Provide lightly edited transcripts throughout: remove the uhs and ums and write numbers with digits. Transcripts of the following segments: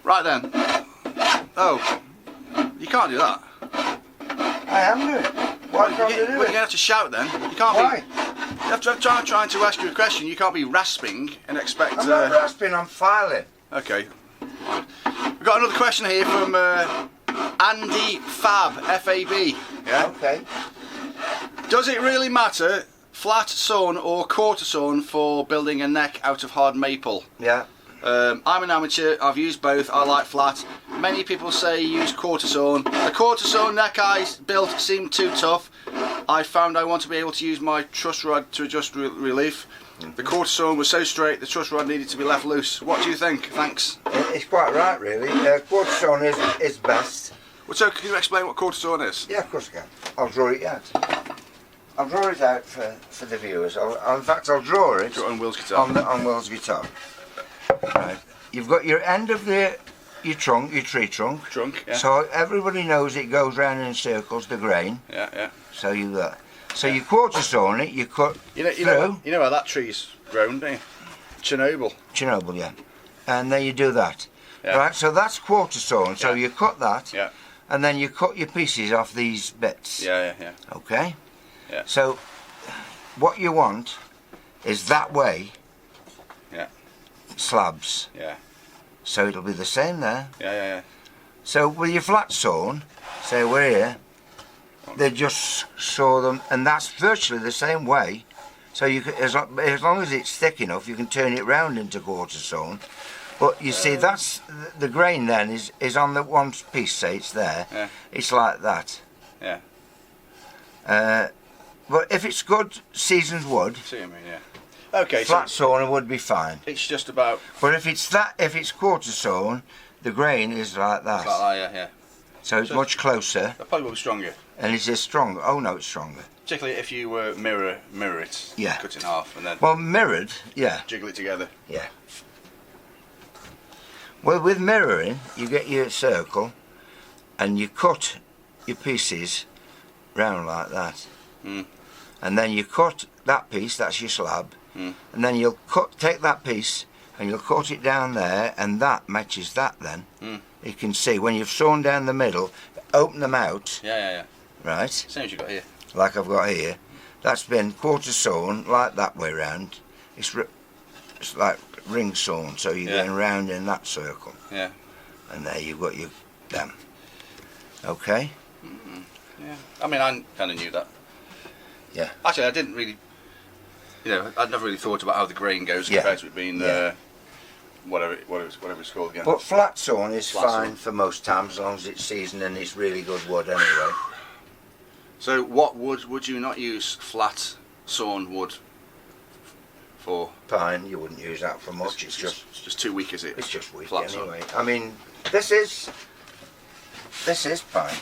Right then. Oh, you can't do that. I am doing it. Why can't I do it? Well, you're going to have to shout then. You can't Why? You have to trying to ask you a question. You can't be rasping and expect. I'm not rasping, I'm filing. Okay. We've got another question here from Andy FAB, FAB. Yeah. Okay. Does it really matter, flat sawn or quarter sawn, for building a neck out of hard maple? Yeah. I'm an amateur, I've used both, I like flat. Many people say use quarter sawn. The quarter sawn neck I built seemed too tough. I found I want to be able to use my truss rod to adjust relief. The quarter sawn was so straight the truss rod needed to be left loose. What do you think? Thanks. It's quite right really. Quarter sawn is best. Well, so can you explain what quarter sawn is? Yeah, of course I can. I'll draw it out. I'll draw it out for the viewers. In fact, I'll draw it on Will's guitar. On Will's guitar. Right. You've got your end of your trunk, your tree trunk. Trunk, yeah. So everybody knows it goes round in circles, the grain. Yeah, yeah. So you got. So you quarter sawn it, you cut you know how that tree's grown, don't you? Chernobyl. Chernobyl, yeah. And then you do that. Yeah. Right, so that's quarter sawn. So Yeah. you cut that. Yeah. And then you cut your pieces off these bits. Yeah, yeah, yeah. Okay? Yeah. So what you want is that way. Yeah. Slabs. Yeah. So it'll be the same there. Yeah, yeah, yeah. So with your flat sawn, say we're here, they just saw them, and that's virtually the same way. So you can, as long as it's thick enough, you can turn it round into quarter sawn. But you see, that's the grain then is on the one piece. Say it's there. Yeah. It's like that. Yeah. But if it's good seasoned wood, See what I mean, yeah. Okay, flat so sawn would be fine. it's just about But if it's quarter sawn, the grain is like that. yeah, yeah. So it's much closer, That probably will be stronger. and it's stronger. Oh no, it's stronger. Particularly if you mirror it, Yeah. cut it in half and then Well, mirrored, yeah, jiggle it together. yeah. Well, with mirroring, you get your circle, and you cut your pieces round like that. Mm. And then you cut that piece, that's your slab, and then you'll take that piece and you'll cut it down there, and that matches that then. You can see when you've sawn down the middle, open them out, Yeah, yeah, yeah. right, Same as you got here. like I've got here. That's been quarter sawn, like that way round. It's like ring sawn, so you're Yeah. going round in that circle. Yeah. And there you've got your them. Okay? Yeah. I mean, I kind of knew that. Yeah. Actually, I didn't really. I'd never really thought about how the grain goes Yeah. compared to it being Yeah. whatever it's called again. But flat sawn is Flat fine sawn. for most times, as long as it's seasoned and it's really good wood anyway. So, what wood would you not use flat sawn wood for? Pine, you wouldn't use that for much. It's just too weak, is it? it's just weak Flat sawn. anyway. I mean, this is pine,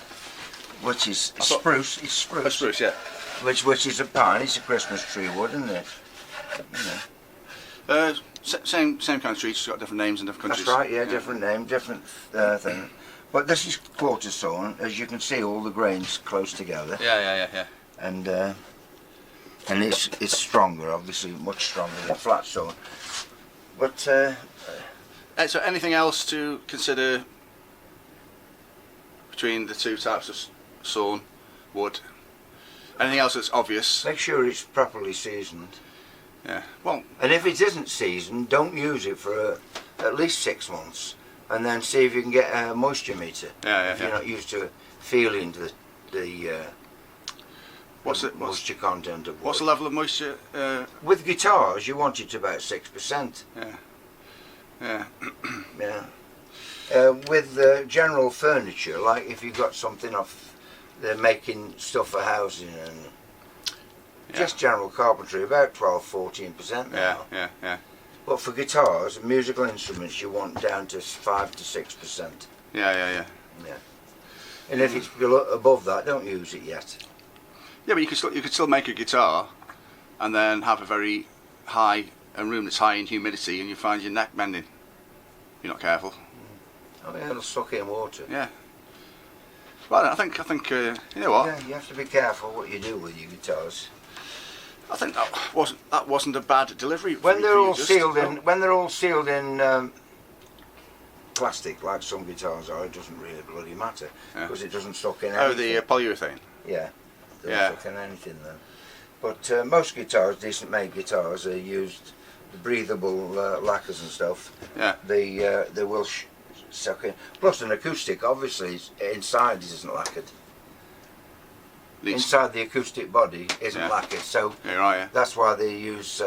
which is spruce. It's spruce. Oh, spruce, yeah. Which is a pine. It's a Christmas tree wood, isn't it? You know. Same kind of trees, just got different names in different countries. That's right. Yeah, different name, different thing. But this is quarter sawn. As you can see, all the grains close together. Yeah. And it's stronger, obviously, much stronger than flat sawn. But So, anything else to consider between the two types of sawn wood? Anything else that's obvious? make sure it's properly seasoned. Yeah. Well, And if it isn't seasoned, don't use it for at least 6 months, and then see if you can get a moisture meter. If you're not used to feeling the moisture content of wood. What's the level of moisture? With guitars, you want it to about 6%. Yeah. Yeah. With general furniture, like if you've got something off, they're making stuff for housing and just general carpentry, about 12-14% now. Yeah. But for guitars and musical instruments, you want down to 5 to 6%. Yeah. And if it's below, above that, don't use it yet. Yeah, but you could still make a guitar, and then have a very high room that's high in humidity, and you find your neck bending. If you're not careful. Oh yeah, it'll suck in water. Yeah. Well, I think you know what? Yeah, you have to be careful what you do with your guitars. I think that wasn't a bad delivery. When they're all sealed in, plastic like some guitars are, it doesn't really bloody matter because it doesn't stuck in anything. Oh, the polyurethane. Yeah, doesn't stuck in anything then. But most guitars, decent made guitars, are used the breathable lacquers and stuff. Yeah. They will suck in. Plus an acoustic, obviously, inside isn't lacquered. Inside the acoustic body isn't lacquered, so that's why they use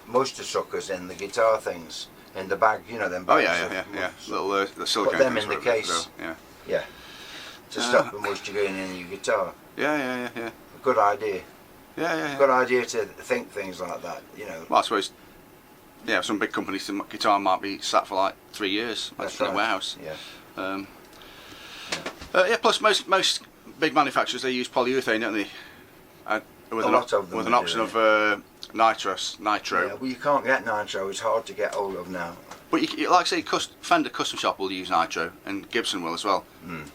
moisture suckers in the guitar things, in the bag, you know them bags. Oh yeah. Little the silicone. Put them in the case. Yeah. To stop the moisture going in your guitar. Yeah. Good idea. Yeah. Good idea to think things like that, you know. Well, I suppose. Yeah, some big companies, the guitar might be sat for like 3 years, like in a warehouse. Yeah. Yeah. Plus, most big manufacturers, they use polyurethane, don't they? With an option of nitro. Yeah, well, you can't get nitro. It's hard to get hold of now. But you, like I say, Fender Custom Shop will use nitro, and Gibson will as well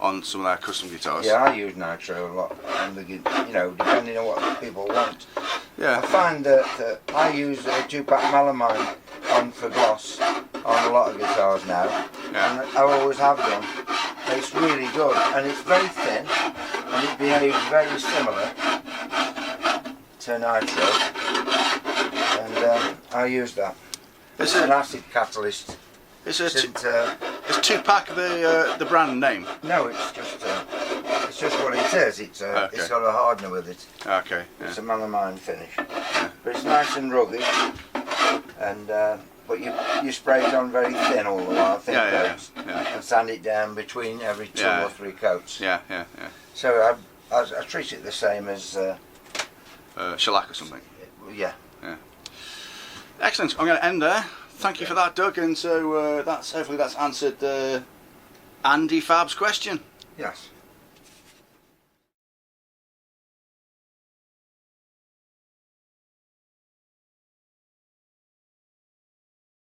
on some of their custom guitars. Yeah, I use nitro a lot, and you know, depending on what people want. Yeah. I find that I use a 2-pack melamine on for gloss on a lot of guitars now, and I always have done. It's really good, and it's very thin, and it behaves very similar to nitro, and I use that. It's an acid catalyst. It's 2-pack the brand name. No, it's just what it says. It's got a hardener with it. Okay. Yeah. It's a melamine finish, but it's nice and rugged, and but you spray it on very thin all the while, thin coats, and sand it down between every 2 or 3 coats. Yeah. So I treat it the same as shellac or something. Yeah. Excellent. I'm going to end there. Thank you for that, Doug. And so hopefully that's answered Andy FAB's question. Yes.